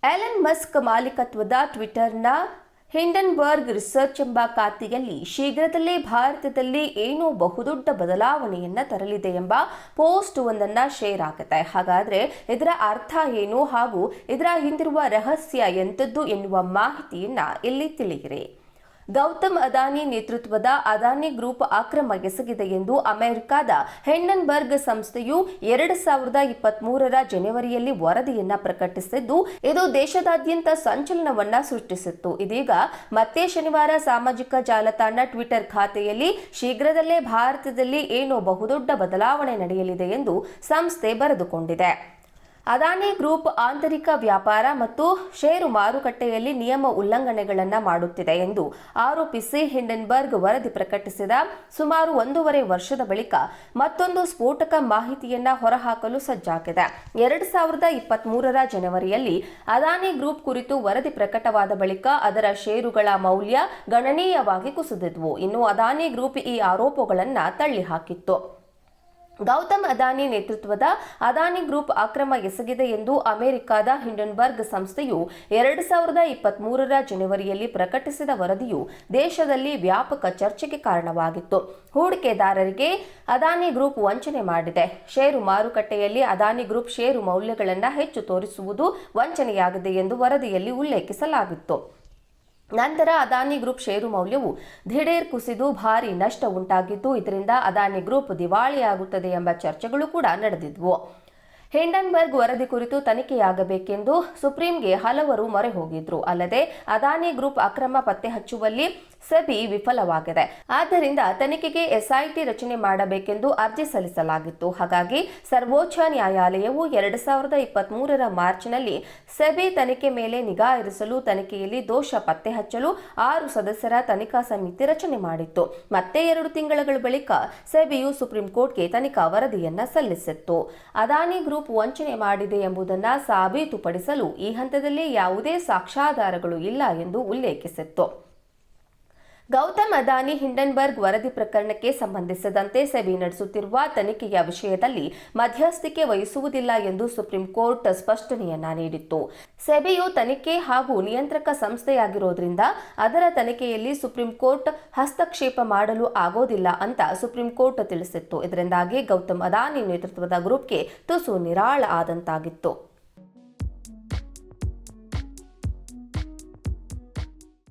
Elon Musk ಮಾಲೀಕತ್ವದ ಟ್ವಿಟರ್ನ Hindenburg research ಎಂಬ ಖಾತೆಯಲ್ಲಿ ಶೀಘ್ರದಲ್ಲೇ ಭಾರತದಲ್ಲಿ ಏನೋ ಬಹುದೊಡ್ಡ ಬದಲಾವಣೆಯನ್ನ ತರಲಿದೆ ಎಂಬ ಪೋಸ್ಟ್ ಒಂದನ್ನ ಶೇರ್ ಆಗುತ್ತೆ. ಹಾಗಾದ್ರೆ ಇದರ ಅರ್ಥ ಏನು ಹಾಗೂ ಇದರ ಹಿಂದಿರುವ ರಹಸ್ಯ ಎಂಥದ್ದು ಎನ್ನುವ ಮಾಹಿತಿಯನ್ನ ಇಲ್ಲಿ ತಿಳಿಯಿರಿ. ಗೌತಮ್ ಅದಾನಿ ನೇತೃತ್ವದ ಅದಾನಿ ಗ್ರೂಪ್ ಅಕ್ರಮ ಎಸಗಿದೆ ಎಂದು ಅಮೆರಿಕದ ಹಿಂಡನ್ಬರ್ಗ್ ಸಂಸ್ಥೆಯು 2023ರ ಜನವರಿಯಲ್ಲಿ ವರದಿಯನ್ನ ಪ್ರಕಟಿಸಿದ್ದು, ಇದು ದೇಶದಾದ್ಯಂತ ಸಂಚಲನವನ್ನ ಸೃಷ್ಟಿಸಿತ್ತು. ಇದೀಗ ಮತ್ತೆ ಶನಿವಾರ ಸಾಮಾಜಿಕ ಜಾಲತಾಣ ಟ್ವಿಟರ್ ಖಾತೆಯಲ್ಲಿ ಶೀಘ್ರದಲ್ಲೇ ಭಾರತದಲ್ಲಿ ಏನೋ ಬಹುದೊಡ್ಡ ಬದಲಾವಣೆ ನಡೆಯಲಿದೆ ಎಂದು ಸಂಸ್ಥೆ ಬರೆದುಕೊಂಡಿದೆ. ಅದಾನಿ ಗ್ರೂಪ್ ಆಂತರಿಕ ವ್ಯಾಪಾರ ಮತ್ತು ಷೇರು ಮಾರುಕಟ್ಟೆಯಲ್ಲಿ ನಿಯಮ ಉಲ್ಲಂಘನೆಗಳನ್ನು ಮಾಡುತ್ತಿದೆ ಎಂದು ಆರೋಪಿಸಿ ಹಿಂಡನ್ಬರ್ಗ್ ವರದಿ ಪ್ರಕಟಿಸಿದ ಸುಮಾರು 1.5 ವರ್ಷದ ಬಳಿಕ ಮತ್ತೊಂದು ಸ್ಫೋಟಕ ಮಾಹಿತಿಯನ್ನ ಹೊರಹಾಕಲು ಸಜ್ಜಾಗಿದೆ. 2023ರ ಜನವರಿಯಲ್ಲಿ ಅದಾನಿ ಗ್ರೂಪ್ ಕುರಿತು ವರದಿ ಪ್ರಕಟವಾದ ಬಳಿಕ ಅದರ ಷೇರುಗಳ ಮೌಲ್ಯ ಗಣನೀಯವಾಗಿ ಕುಸಿದಿದ್ವು. ಇನ್ನು ಅದಾನಿ ಗ್ರೂಪ್ ಈ ಆರೋಪಗಳನ್ನ ತಳ್ಳಿಹಾಕಿತ್ತು. ಗೌತಮ್ ಅದಾನಿ ನೇತೃತ್ವದ ಅದಾನಿ ಗ್ರೂಪ್ ಅಕ್ರಮ ಎಸಗಿದೆ ಎಂದು ಅಮೆರಿಕದ ಹಿಂಡನ್ಬರ್ಗ್ ಸಂಸ್ಥೆಯು 2023ರ ಜನವರಿಯಲ್ಲಿ ಪ್ರಕಟಿಸಿದ ವರದಿಯು ದೇಶದಲ್ಲಿ ವ್ಯಾಪಕ ಚರ್ಚೆಗೆ ಕಾರಣವಾಗಿತ್ತು. ಹೂಡಿಕೆದಾರರಿಗೆ ಅದಾನಿ ಗ್ರೂಪ್ ವಂಚನೆ ಮಾಡಿದೆ. ಷೇರು ಮಾರುಕಟ್ಟೆಯಲ್ಲಿ ಅದಾನಿ ಗ್ರೂಪ್ ಷೇರು ಮೌಲ್ಯಗಳನ್ನು ಹೆಚ್ಚು ತೋರಿಸುವುದು ವಂಚನೆಯಾಗಿದೆ ಎಂದು ವರದಿಯಲ್ಲಿ ಉಲ್ಲೇಖಿಸಲಾಗಿತ್ತು. ನಂತರ ಅದಾನಿ ಗ್ರೂಪ್ ಷೇರು ಮೌಲ್ಯವು ದಿಢೀರ್ ಕುಸಿದು ಭಾರಿ ನಷ್ಟ ಉಂಟಾಗಿದ್ದು, ಇದರಿಂದ ಅದಾನಿ ಗ್ರೂಪ್ ದಿವಾಳಿಯಾಗುತ್ತದೆ ಎಂಬ ಚರ್ಚೆಗಳು ಕೂಡ ನಡೆದಿದ್ವು. ಹಿಂಡನ್ಬರ್ಗ್ ವರದಿ ಕುರಿತು ತನಿಖೆಯಾಗಬೇಕೆಂದು ಸುಪ್ರೀಂಗೆ ಹಲವರು ಮೊರೆ ಹೋಗಿದ್ರು. ಅಲ್ಲದೆ ಅದಾನಿ ಗ್ರೂಪ್ ಅಕ್ರಮ ಪತ್ತೆ ಹಚ್ಚುವಲ್ಲಿ ಸೆಬಿ ವಿಫಲವಾಗಿದೆ. ಆದ್ದರಿಂದ ತನಿಖೆಗೆ ಎಸ್ಐಟಿ ರಚನೆ ಮಾಡಬೇಕೆಂದು ಅರ್ಜಿ ಸಲ್ಲಿಸಲಾಗಿತ್ತು. ಹಾಗಾಗಿ ಸರ್ವೋಚ್ಚ ನ್ಯಾಯಾಲಯವು 2023ರ ಮಾರ್ಚ್ನಲ್ಲಿ ಸೆಬಿ ತನಿಖೆ ಮೇಲೆ ನಿಗಾ ಇರಿಸಲು ತನಿಖೆಯಲ್ಲಿ ದೋಷ ಪತ್ತೆ ಹಚ್ಚಲು 6 ಸದಸ್ಯರ ತನಿಖಾ ಸಮಿತಿ ರಚನೆ ಮಾಡಿತ್ತು. ಮತ್ತೆ 2 ತಿಂಗಳ ಬಳಿಕ ಸೆಬಿಯು ಸುಪ್ರೀಂ ಕೋರ್ಟ್ಗೆ ತನಿಖಾ ವರದಿಯನ್ನ ಸಲ್ಲಿಸಿತ್ತು. ಅದಾನಿ ಗ್ರೂಪ್ ವಂಚನೆ ಮಾಡಿದೆ ಎಂಬುದನ್ನು ಸಾಬೀತುಪಡಿಸಲು ಈ ಹಂತದಲ್ಲಿ ಯಾವುದೇ ಸಾಕ್ಷ್ಯಾಧಾರಗಳು ಇಲ್ಲ ಎಂದು ಉಲ್ಲೇಖಿಸಿತ್ತು. ಗೌತಮ್ ಅದಾನಿ ಹಿಂಡನ್ಬರ್ಗ್ ವರದಿ ಪ್ರಕರಣಕ್ಕೆ ಸಂಬಂಧಿಸಿದಂತೆ ಸೆಬಿ ನಡೆಸುತ್ತಿರುವ ತನಿಖೆಯ ವಿಷಯದಲ್ಲಿ ಮಧ್ಯಸ್ಥಿಕೆ ವಹಿಸುವುದಿಲ್ಲ ಎಂದು ಸುಪ್ರೀಂ ಕೋರ್ಟ್ ಸ್ಪಷ್ಟನೆಯನ್ನ ನೀಡಿತ್ತು. ಸೆಬಿಯು ತನಿಖೆ ಹಾಗೂ ನಿಯಂತ್ರಕ ಸಂಸ್ಥೆಯಾಗಿರೋದ್ರಿಂದ ಅದರ ತನಿಖೆಯಲ್ಲಿ ಸುಪ್ರೀಂ ಕೋರ್ಟ್ ಹಸ್ತಕ್ಷೇಪ ಮಾಡಲು ಆಗೋದಿಲ್ಲ ಅಂತ ಸುಪ್ರೀಂ ಕೋರ್ಟ್ ತಿಳಿಸಿತ್ತು. ಇದರಿಂದಾಗಿ ಗೌತಮ್ ಅದಾನಿ ನೇತೃತ್ವದ ಗ್ರೂಪ್ಗೆ ತುಸು ನಿರಾಳ ಆದಂತಾಗಿತ್ತು.